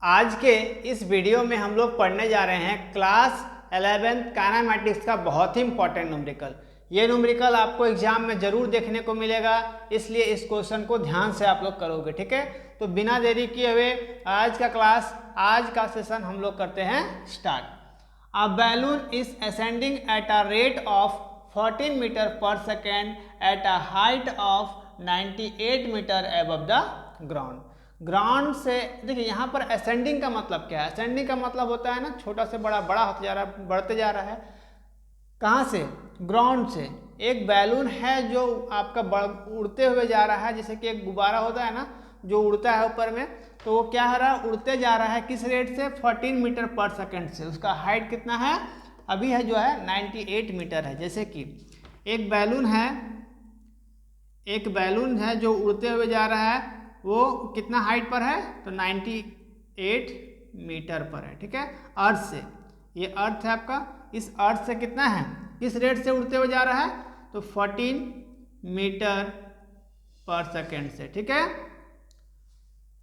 आज के इस वीडियो में हम लोग पढ़ने जा रहे हैं क्लास 11th काइनेमैटिक्स का बहुत ही इंपॉर्टेंट न्यूमेरिकल। ये न्यूमेरिकल आपको एग्जाम में जरूर देखने को मिलेगा, इसलिए इस क्वेश्चन को ध्यान से आप लोग करोगे। ठीक है, तो बिना देरी किए हुए आज का सेशन हम लोग करते हैं start. A balloon is ascending at a rate of 14 metre per second at a height of 98 metre above the ground. Ground से देखिए यहाँ पर असेंडिंग का मतलब क्या है। असेंडिंग का मतलब होता है ना, छोटा से बड़ा बड़ा होते जा रहा है, बढ़ते जा रहा है। कहाँ से? ग्राउंड से। एक बैलून है जो आपका उड़ते हुए जा रहा है, जैसे कि एक गुब्बारा होता है ना जो उड़ता है ऊपर में, तो वो क्या हो रहा है, उड़ते जा रहा है। किस रेट से? 14 मीटर पर सेकेंड से। उसका हाइट कितना है? अभी है जो है 98 मीटर है। जैसे कि एक बैलून है जो उड़ते हुए जा रहा है, वो कितना हाइट पर है? तो 98 मीटर पर है। ठीक है, अर्थ से। ये अर्थ है आपका, इस अर्थ से कितना है, किस रेट से उड़ते हुए जा रहा है? तो 14 मीटर पर सेकेंड से। ठीक है,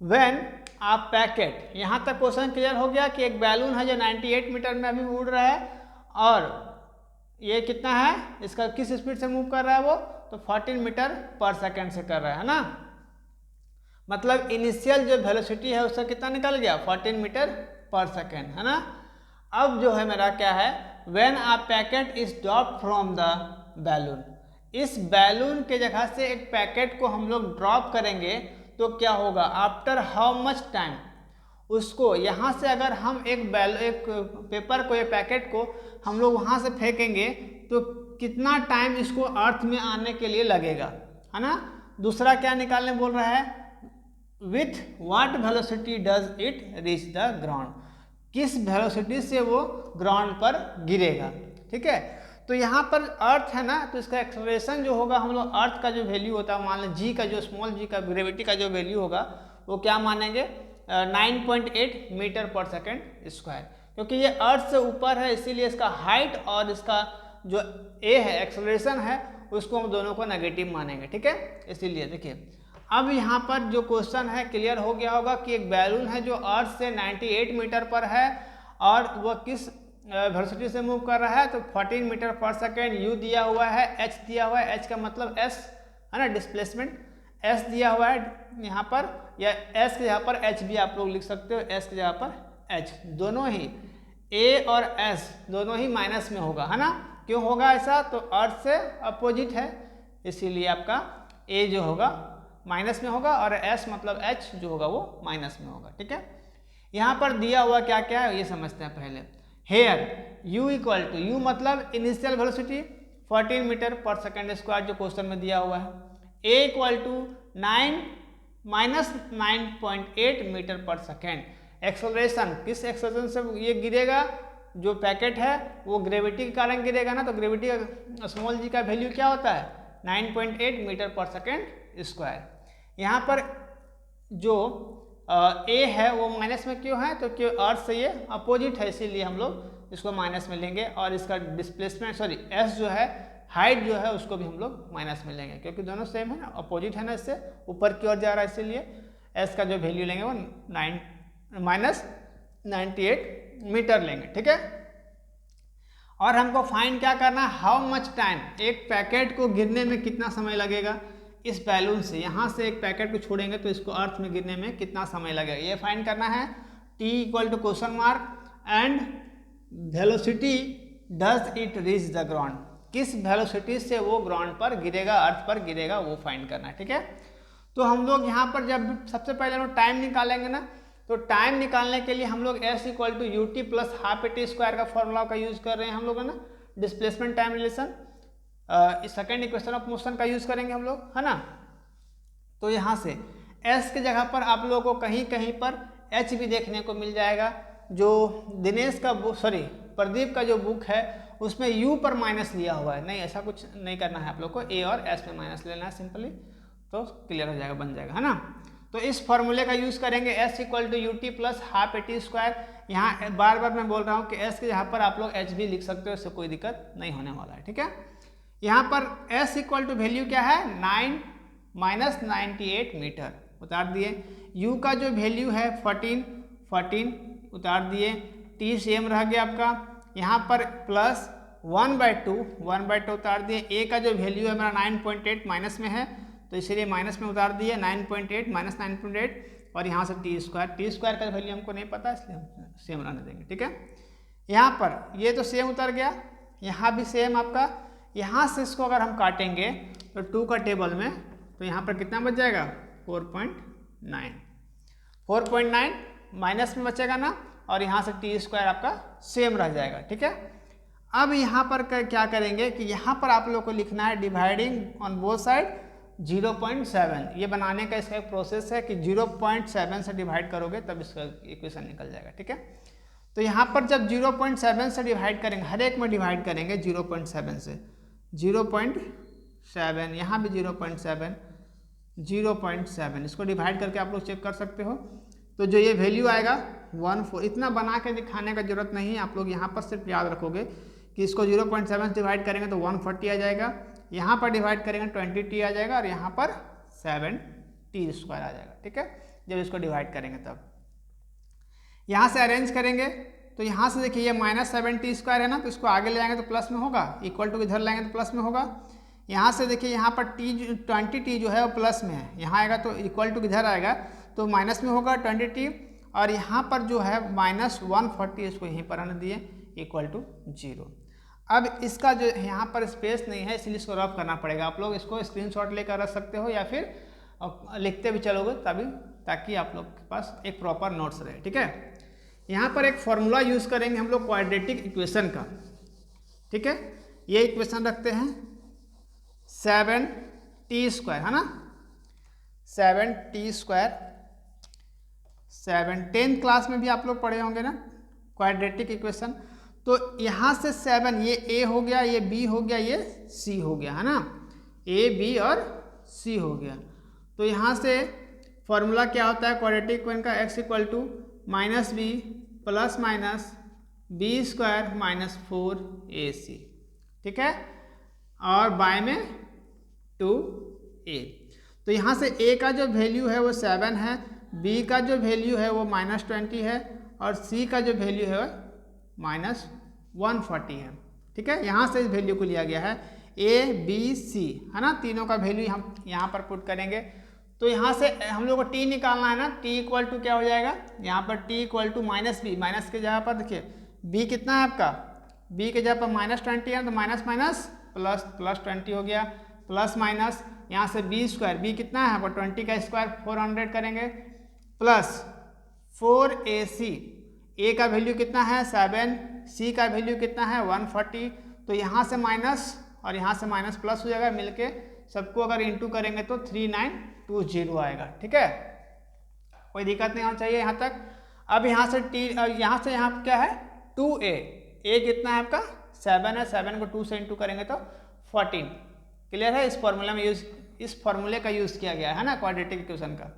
व्हेन आप पैकेट, यहाँ तक क्वेश्चन क्लियर हो गया कि एक बैलून है जो 98 मीटर में अभी उड़ रहा है, और ये कितना है, इसका किस स्पीड से मूव कर रहा है वो? तो 14 मीटर पर सेकेंड से कर रहा है ना। मतलब इनिशियल जो वेलोसिटी है उसका कितना निकल गया? 14 मीटर पर सेकेंड, है ना। अब जो है मेरा क्या है, when a packet is drop from the balloon, इस बैलून के जगह से एक पैकेट को हम लोग ड्रॉप करेंगे तो क्या होगा? आफ्टर हाउ मच टाइम, उसको यहाँ से अगर हम एक पेपर को, एक पैकेट को हम लोग वहाँ से फेंकेंगे तो कितना टाइम इसको अर्थ में आने के लिए लगेगा, है ना। दूसरा क्या निकालने बोल रहा है, with what velocity does it reach the ground, किस वेलोसिटी से वो ग्राउंड पर गिरेगा। ठीक है, तो यहाँ पर अर्थ है ना, तो इसका एक्सेलरेशन जो होगा, हम लोग अर्थ का जो वैल्यू होता है, मान लें जी का, जो स्मॉल जी का ग्रेविटी का जो वैल्यू होगा वो क्या मानेंगे? 9.8 मीटर पर सेकेंड स्क्वायर, क्योंकि ये अर्थ से ऊपर है इसीलिए इसका हाइट और इसका जो ए है, एक्सेलरेशन है, उसको हम दोनों को नेगेटिव मानेंगे। ठीक है, इसीलिए देखिए अब यहाँ पर जो क्वेश्चन है क्लियर हो गया होगा कि एक बैलून है जो अर्थ से 98 मीटर पर है और वह किस वेलोसिटी से मूव कर रहा है, तो 14 मीटर पर सेकेंड। यू दिया हुआ है, एच दिया हुआ है, एच का मतलब एस है ना, डिस्प्लेसमेंट। एस दिया हुआ है यहाँ पर, या एस के जगह पर एच भी आप लोग लिख सकते हो, एस की जगह पर एच। दोनों ही ए और एस दोनों ही माइनस में होगा, है ना। क्यों होगा ऐसा? तो अर्थ से अपोजिट है, इसीलिए आपका ए जो होगा माइनस में होगा और एस मतलब एच जो होगा वो माइनस में होगा। ठीक है, यहाँ पर दिया हुआ क्या क्या है ये समझते हैं पहले। Here u equal to, u मतलब initial velocity 14 metre per second square जो क्वेश्चन में दिया हुआ है। a equal to 9-9.8 metre per second. Acceleration, किस एक्सेलरेशन से ये गिरेगा? जो पैकेट है वो ग्रेविटी के कारण गिरेगा ना, तो ग्रेविटी का स्मॉल जी का वैल्यू क्या होता है? 9.8 मीटर पर सेकेंड स्क्वायर। यहाँ पर जो ए है वो माइनस में क्यों है? तो क्यों अर्थ से ये अपोजिट है, इसीलिए हम लोग इसको माइनस में लेंगे। और इसका डिस्प्लेसमेंट एस जो है, हाइट जो है, उसको भी हम लोग माइनस में लेंगे, क्योंकि दोनों सेम है ना, अपोजिट है ना, इससे ऊपर की ओर जा रहा है, इसीलिए एस का जो वैल्यू लेंगे वो -98 मीटर लेंगे। ठीक है, और हमको फाइंड क्या करना है, हाउ मच टाइम, एक पैकेट को गिरने में कितना समय लगेगा इस बैलून से। यहाँ से एक पैकेट को छोड़ेंगे तो इसको अर्थ में गिरने में कितना समय लगेगा, ये फाइंड करना है। t equal to question mark and velocity does it reach the ground, किस वेलोसिटी से वो ग्राउंड पर गिरेगा, अर्थ पर गिरेगा, वो फाइंड करना है। ठीक है, तो हम लोग यहाँ पर जब सबसे पहले हम लोग टाइम निकालेंगे ना, तो टाइम निकालने के लिए हम लोग s equal to u t plus half a t square का फॉर्मूला का यूज कर रहे हैं हम लोग, है ना। Displacement time relation, second equation of motion का यूज करेंगे हम लोग, है ना। तो यहाँ से s के जगह पर आप लोगों को कहीं कहीं पर h भी देखने को मिल जाएगा। जो दिनेश का प्रदीप का जो बुक है उसमें u पर माइनस लिया हुआ है, नहीं ऐसा कुछ नहीं करना है आप लोग को, a और s में माइनस लेना है सिंपली, तो क्लियर हो जाएगा, बन जाएगा, है ना। तो इस फॉर्मूले का यूज करेंगे, s equal to u t plus half a t square. यहाँ बार बार मैं बोल रहा हूँ कि s के जहाँ पर आप लोग h भी लिख सकते हो, इससे कोई दिक्कत नहीं होने वाला है। ठीक है, यहाँ पर s इक्वल टू वैल्यू क्या है, 9 - 98 मीटर उतार दिए। u का जो वैल्यू है 14, 14 उतार दिए, टी सेम रह गया आपका, यहाँ पर प्लस 1/2 उतार दिए। ए का जो वैल्यू है मेरा 9.8 माइनस में है, तो इसलिए माइनस में उतार दिए 9.8 माइनस 9.8, और यहाँ से टी स्क्वायर का वैल्यू हमको नहीं पता, इसलिए हम सेम रहने देंगे। ठीक है, यहाँ पर ये तो सेम उतर गया, यहाँ भी सेम आपका। यहाँ से इसको अगर हम काटेंगे तो 2 का टेबल में, तो यहाँ पर कितना बच जाएगा 4.9 माइनस में बचेगा ना, और यहाँ से टी स्क्वायर आपका सेम रह जाएगा। ठीक है, अब यहाँ पर क्या करेंगे कि यहाँ पर आप लोग को लिखना है डिवाइडिंग ऑन बोथ साइड 0.7। ये बनाने का इसका एक प्रोसेस है कि 0.7 से डिवाइड करोगे तब इसका इक्वेशन निकल जाएगा। ठीक है, तो यहाँ पर जब 0.7 से डिवाइड करेंगे, हर एक में डिवाइड करेंगे 0.7 से, 0.7, यहाँ भी 0.7, इसको डिवाइड करके आप लोग चेक कर सकते हो। तो जो ये वैल्यू आएगा 14, इतना बना के दिखाने का जरूरत नहीं है, आप लोग यहाँ पर सिर्फ याद रखोगे कि इसको 0.7 से डिवाइड करेंगे तो 140 आ जाएगा, यहाँ पर डिवाइड करेंगे 20t आ जाएगा, और यहाँ पर 7t स्क्वायर आ जाएगा। ठीक है, जब इसको डिवाइड करेंगे तब यहाँ से अरेंज करेंगे, तो यहाँ से देखिए ये -7t स्क्वायर है ना, तो इसको आगे ले जाएंगे तो प्लस में होगा, इक्वल टू इधर लाएंगे तो प्लस में होगा। यहाँ से देखिए यहाँ पर 20t जो है वो प्लस में है, यहाँ आएगा तो इक्वल टू इधर आएगा तो माइनस में होगा 20t, और यहाँ पर जो है -140, इसको यहीं पर आने दिए इक्वल टू 0। अब इसका जो यहाँ पर स्पेस नहीं है, इसलिए इसको रफ करना पड़ेगा। आप लोग इसको स्क्रीनशॉट लेकर रख सकते हो या फिर लिखते भी चलोगे तभी, ताकि आप लोग के पास एक प्रॉपर नोट्स रहे। ठीक है, यहाँ पर एक फॉर्मूला यूज़ करेंगे हम लोग क्वाड्रेटिक इक्वेशन का। ठीक है, ये इक्वेशन रखते हैं 7t स्क्वायर, है ना, 7t स्क्वायर, 10th क्लास में भी आप लोग पढ़े होंगे ना क्वाड्रेटिक इक्वेशन। तो यहाँ से 7, ये a हो गया, ये b हो गया, ये c हो गया, है ना, a b और c हो गया। तो यहाँ से फॉर्मूला क्या होता है क्वाड्रेटिक इक्वेशन का, x equal to -b plus minus b square -4ac। ठीक है, और बाय में 2a। तो यहाँ से a का जो वैल्यू है वो 7 है, b का जो वैल्यू है वो -20 है, और c का जो वैल्यू है -140 है। ठीक है, यहाँ से इस वैल्यू को लिया गया है a b c, है ना, तीनों का वैल्यू हम यहाँ पर पुट करेंगे। तो यहाँ से हम लोग को t निकालना है ना, t इक्वल टू क्या हो जाएगा, यहाँ पर t equal to -b, minus के जगह पर देखिए b कितना है आपका, b के जगह पर -20 है, तो माइनस माइनस प्लस 20 हो गया, प्लस माइनस यहाँ से b स्क्वायर, b कितना है आपका 20 का स्क्वायर 400 करेंगे, प्लस 4ac, a का वैल्यू कितना है 7, c का वैल्यू कितना है 140, तो यहाँ से माइनस और यहाँ से माइनस प्लस हो जाएगा, मिलके सबको अगर इंटू करेंगे तो 3920 आएगा। ठीक है, कोई दिक्कत नहीं होना चाहिए यहाँ तक। अब यहाँ से यहाँ से यहाँ क्या है 2a, a कितना है आपका 7 है, 7 को 2 से इंटू करेंगे तो 14। क्लियर है, इस फॉर्मूला में इस फॉर्मूले का यूज़ किया गया है ना क्वाड्रेटिक इक्वेशन का।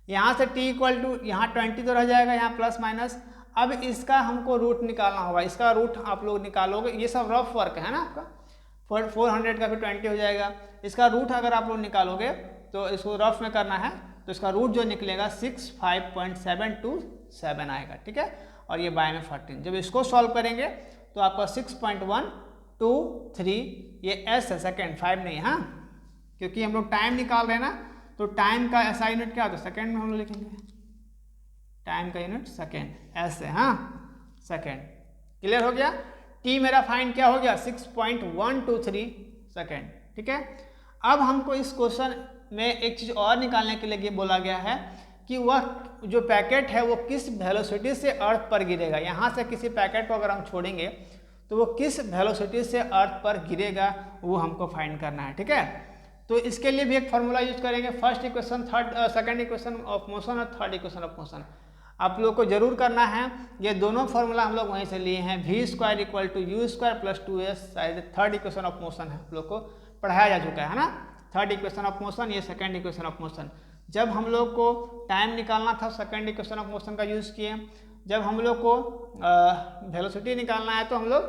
यहाँ से t इक्वल टू यहाँ 20 तो रह जाएगा, यहाँ प्लस माइनस। अब इसका हमको रूट निकालना होगा, इसका रूट आप लोग निकालोगे, ये सब रफ वर्क है ना आपका, 400 का फिर 20 हो जाएगा। इसका रूट अगर आप लोग निकालोगे तो इसको रफ में करना है, तो इसका रूट जो निकलेगा 65.727 आएगा। ठीक है, और ये बाय में 14, जब इसको सॉल्व करेंगे तो आपका 6.123, ये s है सेकेंड, 5 नहीं, हाँ, क्योंकि हम लोग टाइम निकाल रहे हैं ना, तो टाइम का ऐसा यूनिट क्या होता है, सेकेंड में हम लोग लिखेंगे, टाइम का यूनिट सेकेंड, s है, हाँ, सेकेंड। क्लियर हो गया, t मेरा फाइंड क्या हो गया 6.123 सेकेंड। ठीक है, अब हमको इस क्वेश्चन में एक चीज़ और निकालने के लिए बोला गया है कि वह जो पैकेट है वो किस वेलोसिटी से अर्थ पर गिरेगा। यहाँ से किसी पैकेट को अगर हम छोड़ेंगे तो वो किस वेलोसिटी से अर्थ पर गिरेगा, वो हमको फाइंड करना है। ठीक है, तो इसके लिए भी एक फार्मूला यूज करेंगे, first equation, second equation of motion और थर्ड इक्वेशन ऑफ मोशन। आप लोग को जरूर करना है, ये दोनों फार्मूला हम लोग वहीं से लिए हैं, v square equal to u square plus 2s, शायद थर्ड इक्वेशन ऑफ मोशन है, आप लोग को पढ़ाया जा चुका है ना, थर्ड इक्वेशन ऑफ मोशन, ये सेकंड इक्वेशन ऑफ मोशन। जब हम लोग को टाइम निकालना था सेकंड इक्वेशन ऑफ मोशन का यूज़ किए, जब हम लोग को वेलोसिटी निकालना है तो हम लोग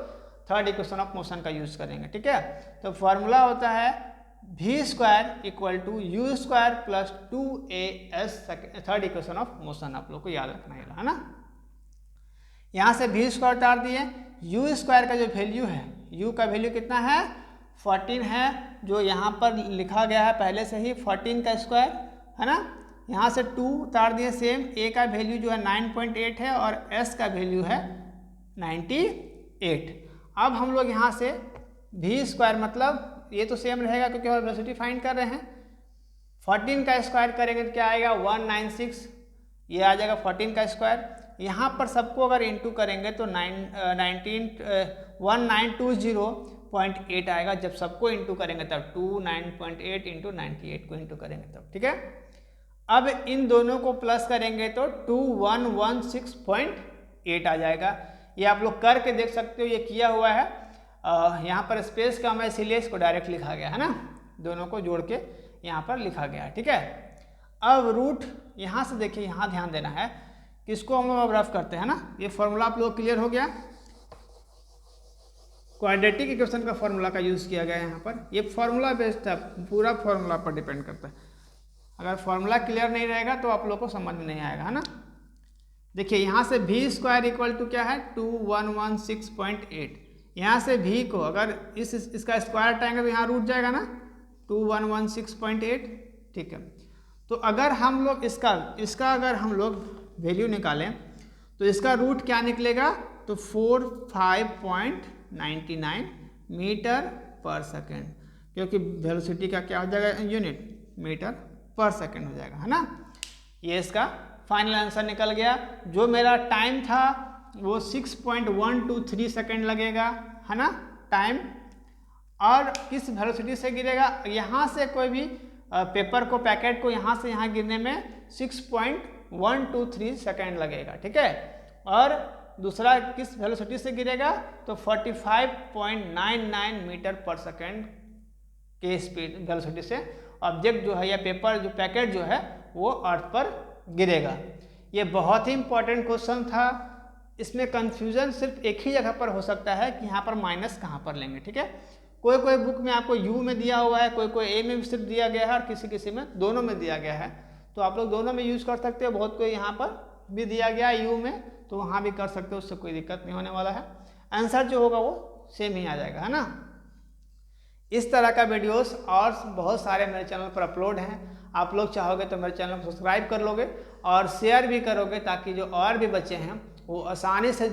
थर्ड इक्वेशन ऑफ मोशन का यूज़ करेंगे। ठीक है, तो फार्मूला होता है v square equal to u square plus 2as third equation of motion. आप लोग को याद रखना है ना। यहाँ से v स्क्वायर उतार दिए, u स्क्वायर का जो वैल्यू है, u का वैल्यू कितना है 14 है, जो यहाँ पर लिखा गया है पहले से ही 14 का स्क्वायर है ना। यहाँ से 2 उतार दिए, सेम a का वैल्यू जो है 9.8 है और s का वैल्यू है 98। अब हम लोग यहाँ से v स्क्वायर मतलब ये तो सेम रहेगा क्योंकि हम वेलोसिटी फाइंड कर रहे हैं। 14 का स्क्वायर करेंगे तो क्या आएगा 196, ये आ जाएगा 14 का स्क्वायर। यहाँ पर सबको अगर इंटू करेंगे तो 1920.8 आएगा। जब सबको इंटू करेंगे तब 29.8 इंटू 98 को इंटू करेंगे तब, ठीक है। अब इन दोनों को प्लस करेंगे तो 2116.8 आ जाएगा। ये आप लोग करके देख सकते हो, ये किया हुआ है। यहाँ पर स्पेस कम है इसीलिए इसको डायरेक्ट लिखा गया है ना, दोनों को जोड़ के यहाँ पर लिखा गया है, ठीक है। अब रूट यहाँ से देखिए, यहाँ ध्यान देना है, किसको हम लोग अब रफ करते हैं ना। ये फॉर्मूला आप लोग क्लियर हो गया, क्वाड्रेटिक इक्वेशन का फॉर्मूला का यूज़ किया गया है यहाँ पर। ये फॉर्मूला बेस्ड है, पूरा फॉर्मूला पर डिपेंड करता है। अगर फॉर्मूला क्लियर नहीं रहेगा तो आप लोग को समझ में नहीं आएगा है ना। देखिए यहाँ से v स्क्वायर इक्वल टू क्या है 2116.8। यहाँ से v को अगर इसका स्क्वायर हटाएंगे तो यहाँ रूट जाएगा ना 2116.8, ठीक है। तो अगर हम लोग इसका अगर हम लोग वैल्यू निकालें तो इसका रूट क्या निकलेगा, तो 45.99 मीटर पर सेकेंड, क्योंकि वेलोसिटी का क्या हो जाएगा यूनिट मीटर पर सेकेंड हो जाएगा है ना। ये इसका फाइनल आंसर निकल गया। जो मेरा टाइम था वो 6.123 सेकेंड लगेगा है ना टाइम। और किस वेलोसिटी से गिरेगा, यहाँ से कोई भी पेपर को पैकेट को यहाँ से यहाँ गिरने में 6.123 सेकेंड लगेगा, ठीक है। और दूसरा किस वेलोसिटी से गिरेगा, तो 45.99 मीटर पर सेकेंड के स्पीड वेलोसिटी से ऑब्जेक्ट जो है या पेपर जो पैकेट जो है वो अर्थ पर गिरेगा। ये बहुत ही इंपॉर्टेंट क्वेश्चन था। इसमें कंफ्यूजन सिर्फ एक ही जगह पर हो सकता है कि यहाँ पर माइनस कहाँ पर लेंगे, ठीक है। कोई कोई बुक में आपको यू में दिया हुआ है, कोई कोई ए में भी सिर्फ दिया गया है और किसी किसी में दोनों में दिया गया है। तो आप लोग दोनों में यूज़ कर सकते हो। बहुत कोई यहाँ पर भी दिया गया है यू में, तो वहाँ भी कर सकते हो, उससे कोई दिक्कत नहीं होने वाला है। आंसर जो होगा वो सेम ही आ जाएगा है ना। इस तरह का वीडियोस और बहुत सारे मेरे चैनल पर अपलोड हैं। आप लोग चाहोगे तो मेरे चैनल को सब्सक्राइब कर लोगे और शेयर भी करोगे, ताकि जो और भी बच्चे हैं वो आसानी से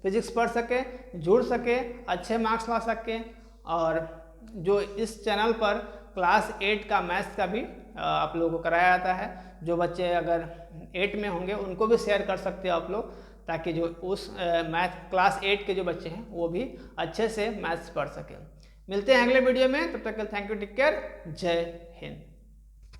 फिजिक्स पढ़ सके, जुड़ सके, अच्छे मार्क्स ला सके। और जो इस चैनल पर क्लास 8 का मैथ्स का भी आप लोगों को कराया जाता है। जो बच्चे अगर 8 में होंगे उनको भी शेयर कर सकते हो आप लोग, ताकि जो उस मैथ क्लास 8 के जो बच्चे हैं वो भी अच्छे से मैथ्स पढ़ सकें। मिलते हैं अगले वीडियो में, तब तक के लिए थैंक यू, टेक केयर, जय हिंद।